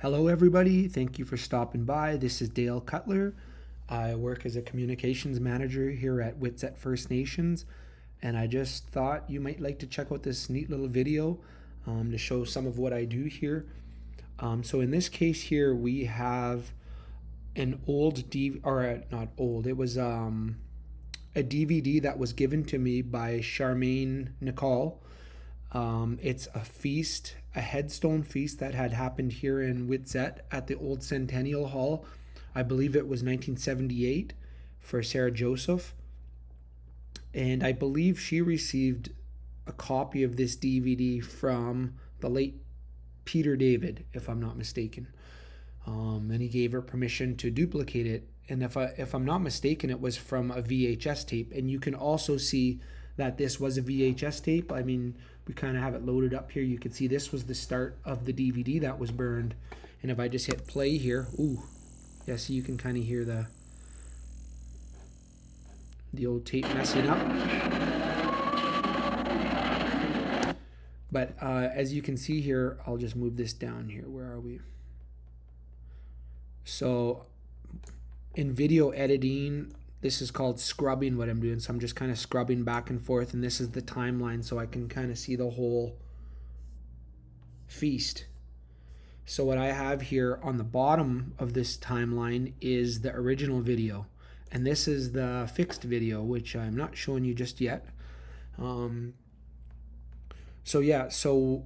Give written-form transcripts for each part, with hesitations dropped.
Hello everybody, thank you for stopping by. This is Dale Cutler. I work as a communications manager here at Witset First Nations, and I just thought you might like to check out this neat little video to show some of what I do here. So in this case here, we have an old not old, it was a DVD that was given to me by Charmaine Nicole. It's a feast, a Headstone Feast that had happened here in Witset at the old Centennial Hall. I believe it was 1978 for Sarah Joseph. And I believe she received a copy of this DVD from the late Peter David, if I'm not mistaken. And he gave her permission to duplicate it. And if I'm not mistaken, it was from a VHS tape. And you can also see that this was a VHS tape. I mean, we kind of have it loaded up here. You can see this was the start of the DVD that was burned. And if I just hit play here, ooh, yeah, so you can kind of hear the old tape messing up. But as you can see here, I'll just move this down here. Where are we? So in video editing, this is called scrubbing, what I'm doing. So I'm just kind of scrubbing back and forth, and this is the timeline so I can kind of see the whole feast. So what I have here on the bottom of this timeline is the original video, and this is the fixed video, which I'm not showing you just yet. So yeah, so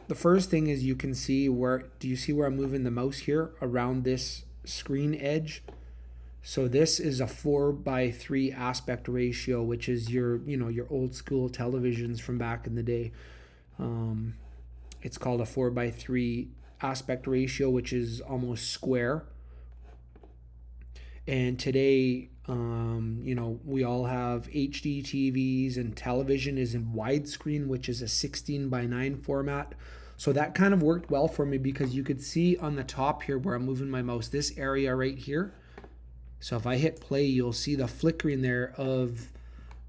the first thing is you can see do you see where I'm moving the mouse here around this screen edge? So this is a 4:3 aspect ratio, which is your old school televisions from back in the day. It's called a 4:3 aspect ratio, which is almost square. And today, we all have HD TVs, and television is in widescreen, which is a 16:9 format. So that kind of worked well for me because you could see on the top here where I'm moving my mouse, this area right here. So if I hit play, you'll see the flickering there of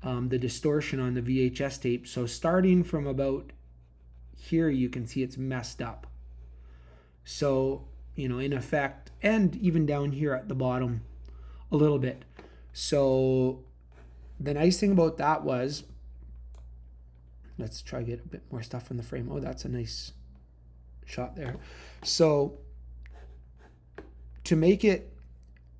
the distortion on the VHS tape. So starting from about here, you can see it's messed up. So, in effect, and even down here at the bottom a little bit. So the nice thing about that was, let's try to get a bit more stuff in the frame. Oh, that's a nice shot there. So to make it,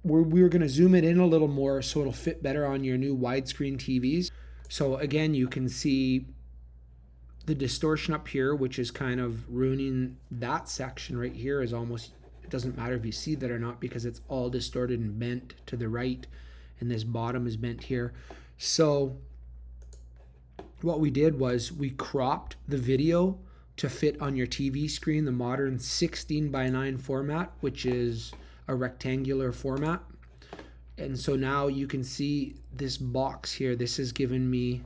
we're going to zoom it in a little more so it'll fit better on your new widescreen TVs. So again, you can see the distortion up here, which is kind of ruining that section right here. Is almost, it doesn't matter if you see that or not because it's all distorted and bent to the right, and this bottom is bent here. So what we did was we cropped the video to fit on your TV screen, the modern 16:9 format, which is a rectangular format. And so now you can see this box here. This has given me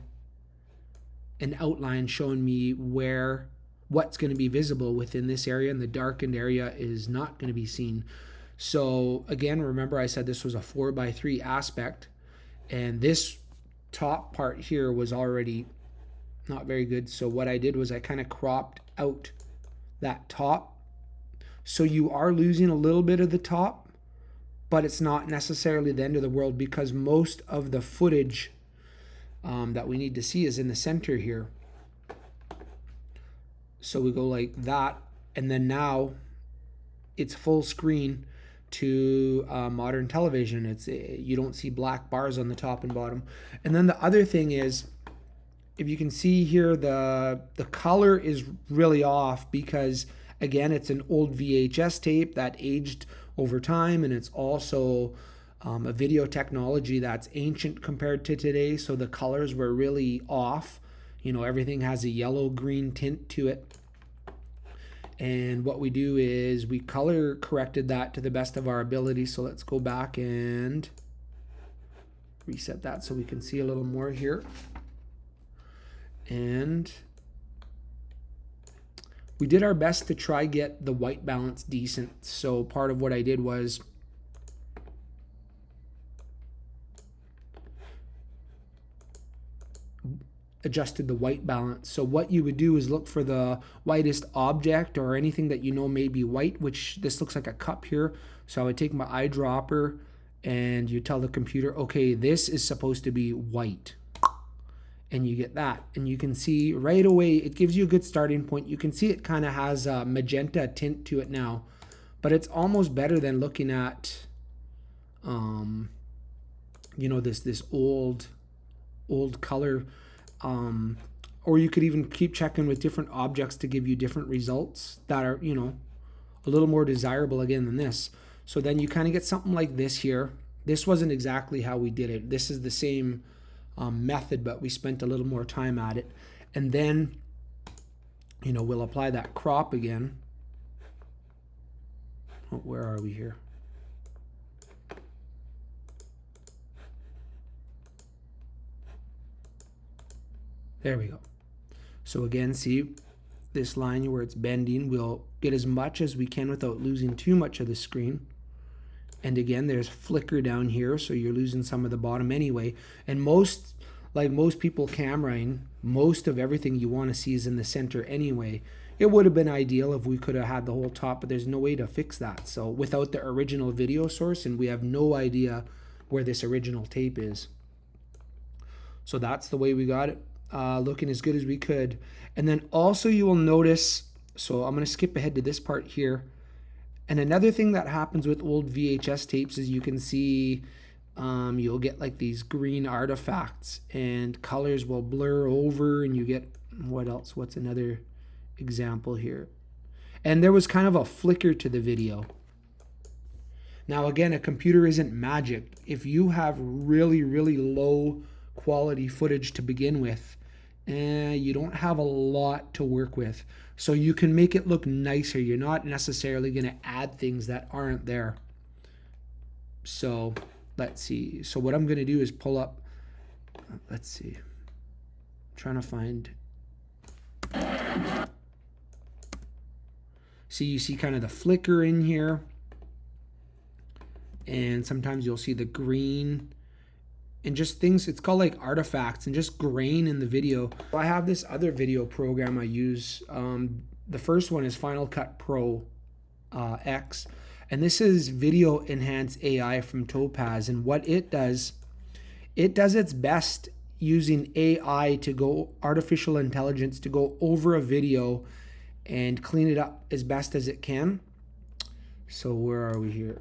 an outline showing me what's going to be visible within this area, and the darkened area is not going to be seen. So again, remember I said this was a 4:3 aspect, and this top part here was already not very good. So what I did was I kind of cropped out that top. So you are losing a little bit of the top, but it's not necessarily the end of the world because most of the footage that we need to see is in the center here. So we go like that, and then now it's full screen to modern television. You don't see black bars on the top and bottom. And then the other thing is, if you can see here, the color is really off because again, it's an old VHS tape that aged over time, and it's also a video technology that's ancient compared to today. So the colors were really off. Everything has a yellow-green tint to it. And what we do is we color corrected that to the best of our ability. So let's go back and reset that so we can see a little more here. And we did our best to try get the white balance decent. So part of what I did was adjusted the white balance. So what you would do is look for the whitest object or anything that you know may be white, which this looks like a cup here. So I would take my eyedropper and you tell the computer, okay, this is supposed to be white. And you get that. And you can see right away, it gives you a good starting point. You can see it kind of has a magenta tint to it now, but it's almost better than looking at, you know, this old color. Or you could even keep checking with different objects to give you different results that are, you know, a little more desirable again than this. So then you kind of get something like this here. This wasn't exactly how we did it. This is the same method, but we spent a little more time at it. And then, you know, we'll apply that crop again. Oh, where are we here? There we go. So again, see this line where it's bending, we'll get as much as we can without losing too much of the screen. And again, there's flicker down here, so you're losing some of the bottom anyway. And most people cameraing, most of everything you want to see is in the center anyway. It would have been ideal if we could have had the whole top, but there's no way to fix that. So without the original video source, and we have no idea where this original tape is. So that's the way we got it. Looking as good as we could. And then also you will notice, so I'm going to skip ahead to this part here. And another thing that happens with old VHS tapes is you can see you'll get like these green artifacts and colors will blur over, and you get, what else? What's another example here? And there was kind of a flicker to the video. Now again, a computer isn't magic. If you have really, really low quality footage to begin with, you don't have a lot to work with. So you can make it look nicer. You're not necessarily going to add things that aren't there. So let's see. So what I'm going to do is pull up, let's see. I'm trying to find. See, you see kind of the flicker in here. And sometimes you'll see the green. And just things, it's called like artifacts and just grain in the video. I have this other video program I use. The first one is Final Cut Pro X. And this is Video Enhance AI from Topaz. And what it does its best using AI to go, artificial intelligence, to go over a video and clean it up as best as it can. So where are we here?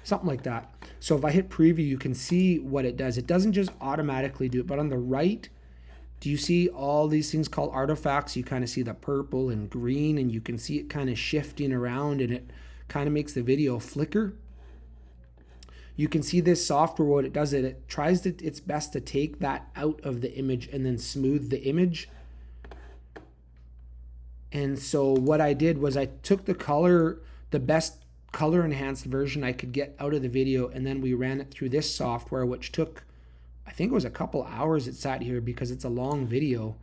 Something like that. So if I hit preview, you can see what it does. It doesn't just automatically do it, but on the right, do you see all these things called artifacts? You kind of see the purple and green, and you can see it kind of shifting around, and it kind of makes the video flicker. You can see this software, what it does, it tries its best to take that out of the image and then smooth the image. And so what I did was I took the color, the best color enhanced version I could get out of the video, and then we ran it through this software, which took, I think it was a couple hours it sat here because it's a long video,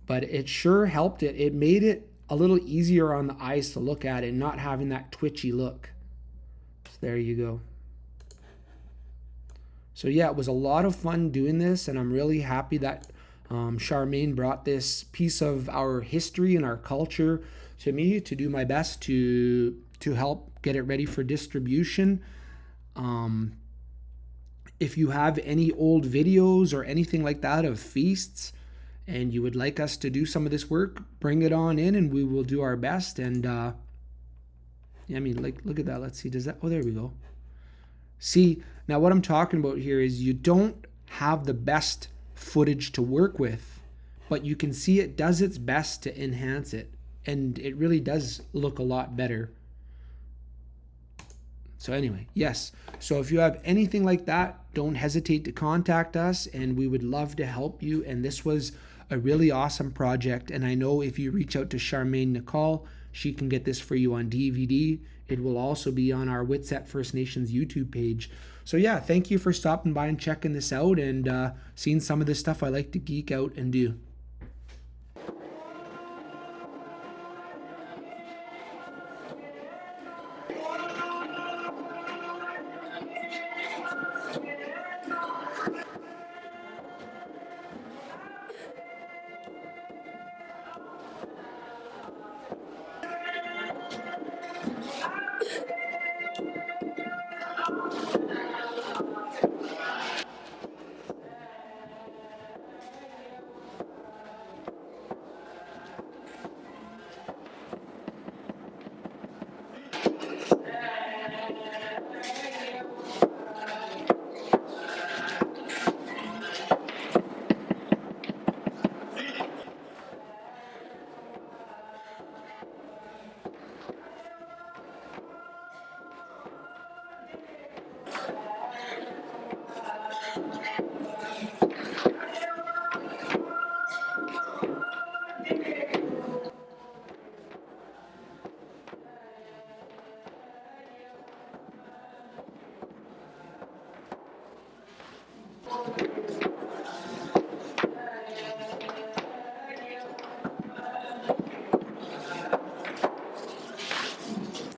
but it sure helped it. It made it a little easier on the eyes to look at it, not having that twitchy look. So there you go. So yeah, it was a lot of fun doing this, and I'm really happy that Charmaine brought this piece of our history and our culture to me to do my best to help get it ready for distribution. If you have any old videos or anything like that of feasts and you would like us to do some of this work, bring it on in and we will do our best. And yeah, I mean, like, look at that. Let's see, does that, oh, there we go. See, now what I'm talking about here is you don't have the best footage to work with, but you can see it does its best to enhance it, and it really does look a lot better. So anyway, yes. So if you have anything like that, don't hesitate to contact us, and we would love to help you. And this was a really awesome project. And I know if you reach out to Charmaine Nicole, she can get this for you on DVD. It will also be on our Witset First Nations YouTube page. So yeah, thank you for stopping by and checking this out and seeing some of the stuff I like to geek out and do.